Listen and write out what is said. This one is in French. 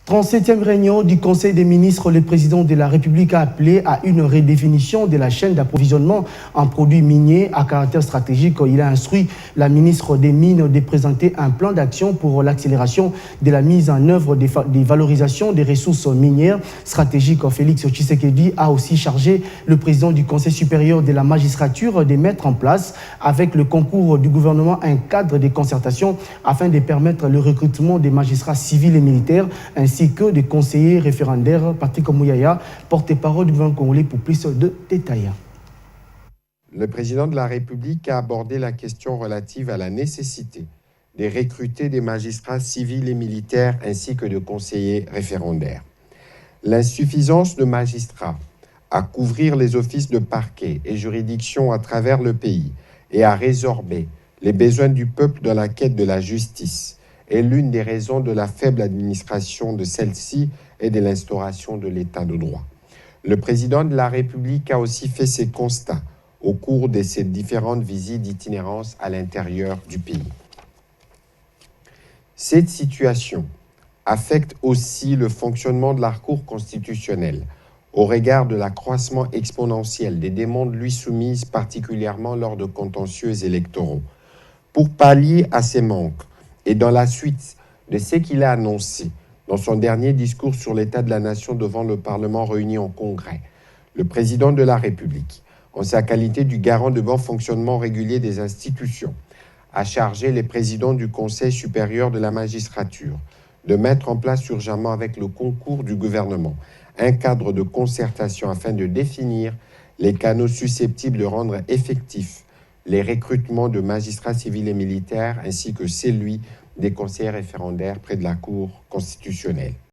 37e réunion du Conseil des ministres, le président de la République a appelé à une redéfinition de la chaîne d'approvisionnement en produits miniers à caractère stratégique. Il a instruit la ministre des Mines de présenter un plan d'action pour l'accélération de la mise en œuvre des valorisations des ressources minières stratégiques. Félix Tshisekedi a aussi chargé le président du Conseil supérieur de la magistrature de mettre en place, avec le concours du gouvernement, un cadre de concertation afin de permettre le recrutement des magistrats civils et militaires ainsi que des conseillers référendaires. Patrick Mouyaya, porte-parole du gouvernement congolais, pour plus de détails. Le président de la République a abordé la question relative à la nécessité de recruter des magistrats civils et militaires ainsi que de conseillers référendaires. L'insuffisance de magistrats à couvrir les offices de parquet et juridiction à travers le pays et à résorber les besoins du peuple dans la quête de la justice est l'une des raisons de la faible administration de celle-ci et de l'instauration de l'état de droit. Le président de la République a aussi fait ses constats au cours de ses différentes visites d'itinérance à l'intérieur du pays. Cette situation affecte aussi le fonctionnement de la Cour constitutionnelle au regard de l'accroissement exponentiel des demandes lui soumises, particulièrement lors de contentieux électoraux. Pour pallier à ces manques, et dans la suite de ce qu'il a annoncé dans son dernier discours sur l'état de la nation devant le Parlement réuni en congrès, le président de la République, en sa qualité du garant de bon fonctionnement régulier des institutions, a chargé les présidents du Conseil supérieur de la magistrature de mettre en place urgemment, avec le concours du gouvernement, un cadre de concertation afin de définir les canaux susceptibles de rendre effectifs les recrutements de magistrats civils et militaires ainsi que celui des conseillers référendaires près de la Cour constitutionnelle.